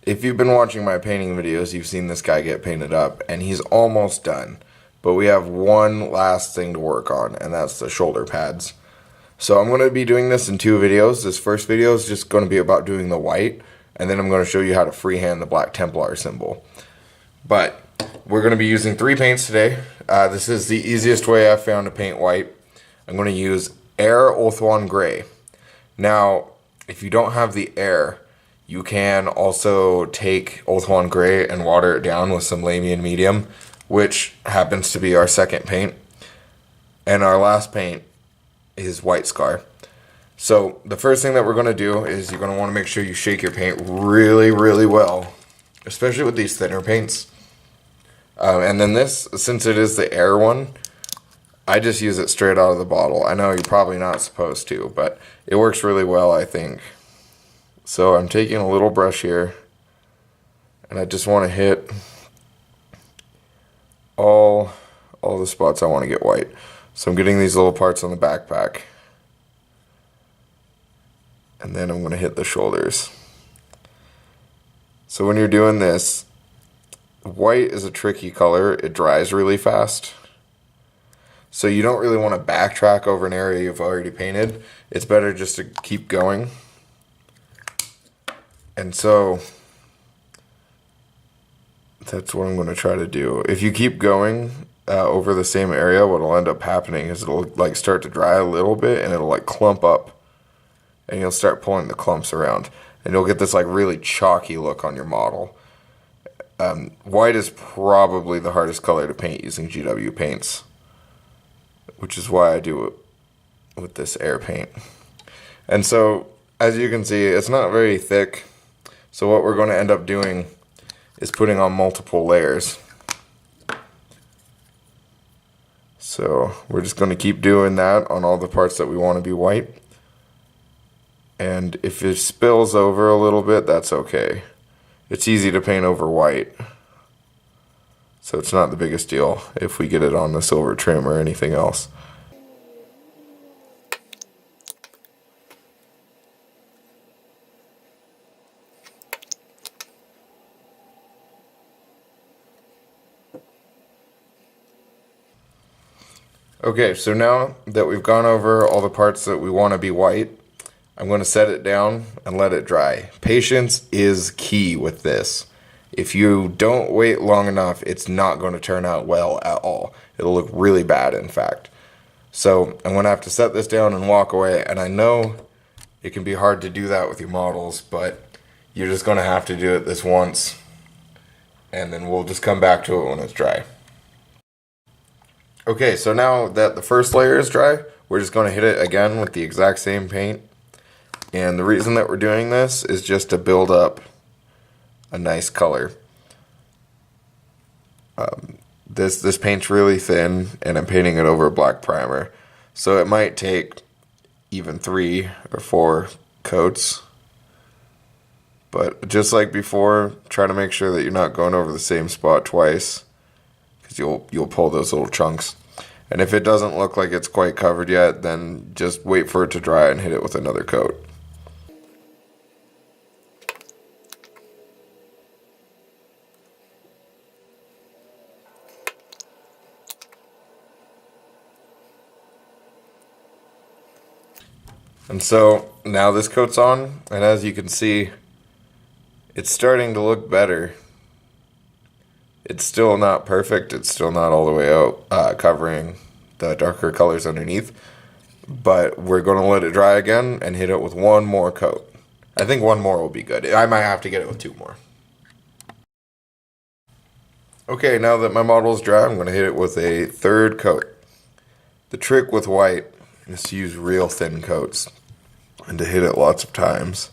if you've been watching my painting videos, you've seen this guy get painted up, and he's almost done. But we have one last thing to work on, and that's the shoulder pads. So I'm going to be doing this in 2 videos. This first video is just going to be about doing the white, and then I'm going to show you how to freehand the Black Templar symbol. But we're going to be using 3 paints today. This is the easiest way I've found to paint white. I'm going to use Air Ulthuan Gray. Now, if you don't have the Air, you can also take Ulthuan Gray and water it down with some Lamian Medium, which happens to be our second paint. And our last paint is White Scar. So the first thing that we're going to do is you're going to want to make sure you shake your paint really, really well, especially with these thinner paints. And then this, since it is the Air one, I just use it straight out of the bottle. I know you're probably not supposed to, but it works really well, I think. So I'm taking a little brush here, and I just want to hit all the spots I want to get white. So I'm getting these little parts on the backpack, and then I'm going to hit the shoulders. So when you're doing this, white is a tricky color. It dries really fast. So you don't really want to backtrack over an area you've already painted. It's better just to keep going. And so that's what I'm going to try to do. If you keep going over the same area, what will end up happening is it'll like start to dry a little bit, and it'll like clump up, and you'll start pulling the clumps around, and you'll get this like really chalky look on your model. White is probably the hardest color to paint using GW paints, which is why I do it with this Air paint. And so, as you can see, it's not very thick. So what we're going to end up doing is putting on multiple layers. So we're just going to keep doing that on all the parts that we want to be white. And if it spills over a little bit, that's okay. It's easy to paint over white, so it's not the biggest deal if we get it on the silver trim or anything else. Okay, so now that we've gone over all the parts that we want to be white, I'm going to set it down and let it dry. Patience is key with this. If you don't wait long enough, it's not going to turn out well at all. It'll look really bad, in fact. So I'm going to have to set this down and walk away, and I know it can be hard to do that with your models, but you're just going to have to do it this once, and then we'll just come back to it when it's dry. Okay, so now that the first layer is dry, we're just going to hit it again with the exact same paint. And the reason that we're doing this is just to build up a nice color. This paint's really thin, and I'm painting it over a black primer. So it might take even 3 or 4 coats. But just like before, try to make sure that you're not going over the same spot twice, because you'll pull those little chunks. And if it doesn't look like it's quite covered yet, then just wait for it to dry and hit it with another coat. And so now this coat's on, and as you can see, it's starting to look better. It's still not perfect. It's still not all the way out, covering the darker colors underneath. But we're going to let it dry again and hit it with one more coat. I think one more will be good. I might have to get it with 2 more. Okay, now that my model's dry, I'm going to hit it with a 3rd coat. The trick with white is to use real thin coats and to hit it lots of times.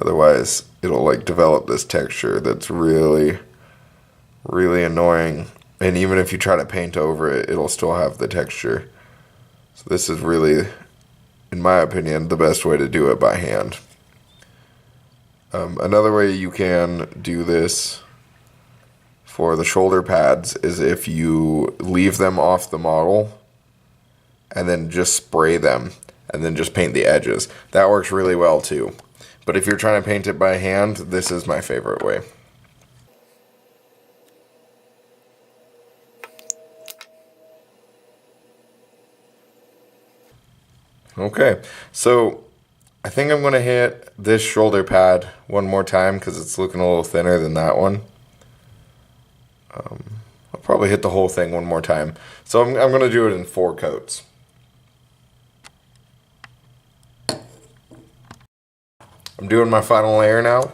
Otherwise, it'll like develop this texture that's really annoying, and even if you try to paint over it, it'll still have the texture. So this is really, in my opinion, the best way to do it by hand. Another way you can do this for the shoulder pads is if you leave them off the model and then just spray them and then just paint the edges. That works really well too. But if you're trying to paint it by hand, this is my favorite way. Okay, so I think I'm going to hit this shoulder pad one more time because it's looking a little thinner than that one. I'll probably hit the whole thing one more time. So I'm going to do it in 4 coats. I'm doing my final layer now.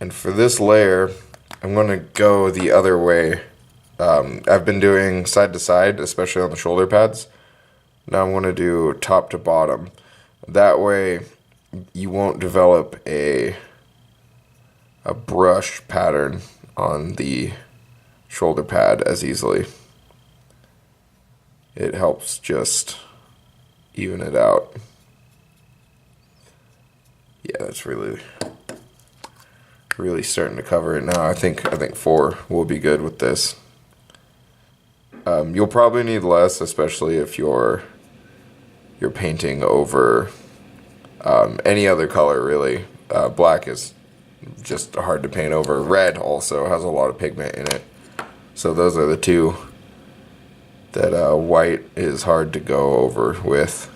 And for this layer, I'm going to go the other way. I've been doing side to side, especially on the shoulder pads. Now I'm going to do top to bottom. That way you won't develop a brush pattern on the shoulder pad as easily. It helps just even it out. Yeah, that's really starting to cover it now. I think 4 will be good with this. You'll probably need less, especially if you're painting over any other color, really. Black is just hard to paint over. Red also has a lot of pigment in it. So those are the 2 that white is hard to go over with.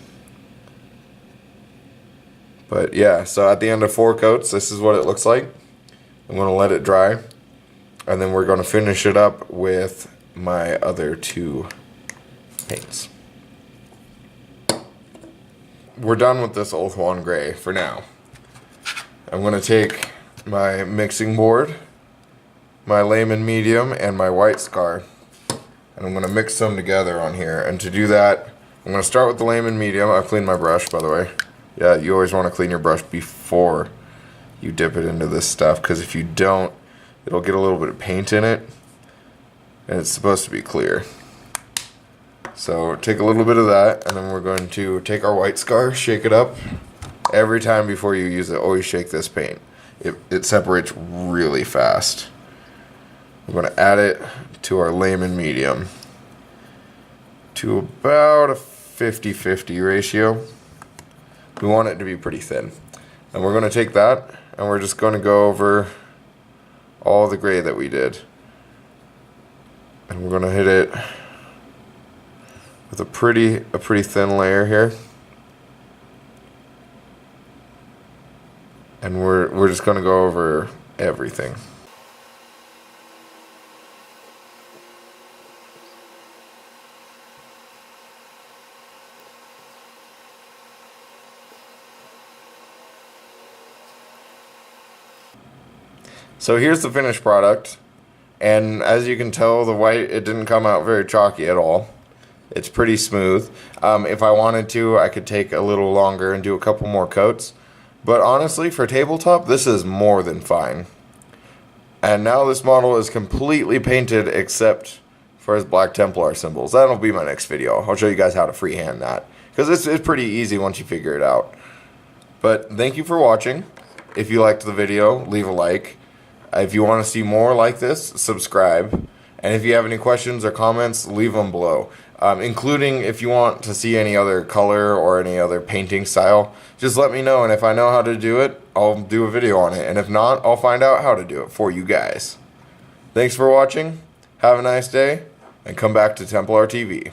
But yeah, so at the end of 4 coats, this is what it looks like. I'm going to let it dry. And then we're going to finish it up with my other 2 paints. We're done with this Old Juan Gray for now. I'm going to take my mixing board, my Layman Medium, and my White Scar, and I'm going to mix them together on here. And to do that, I'm going to start with the Layman Medium. I've cleaned my brush, by the way. Yeah, you always want to clean your brush before you dip it into this stuff, because if you don't, it'll get a little bit of paint in it, and it's supposed to be clear. So take a little bit of that, and then we're going to take our White Scar, shake it up. Every time before you use it, always shake this paint. It separates really fast. We're going to add it to our Layman Medium to about a 50-50 ratio. We want it to be pretty thin. And we're going to take that, and we're just going to go over all the gray that we did. And we're going to hit it with a pretty thin layer here. And we're just going to go over everything. So here's the finished product, and as you can tell, the white, it didn't come out very chalky at all. It's pretty smooth. If I wanted to, I could take a little longer and do a couple more coats, but honestly, for tabletop, this is more than fine. And now this model is completely painted except for his Black Templar symbols. That'll be my next video. I'll show you guys how to freehand that, because it's pretty easy once you figure it out. But thank you for watching. If you liked the video, leave a like. If you want to see more like this, subscribe. And if you have any questions or comments, leave them below. Including if you want to see any other color or any other painting style, just let me know. And if I know how to do it, I'll do a video on it. And if not, I'll find out how to do it for you guys. Thanks for watching. Have a nice day. And come back to Templar TV.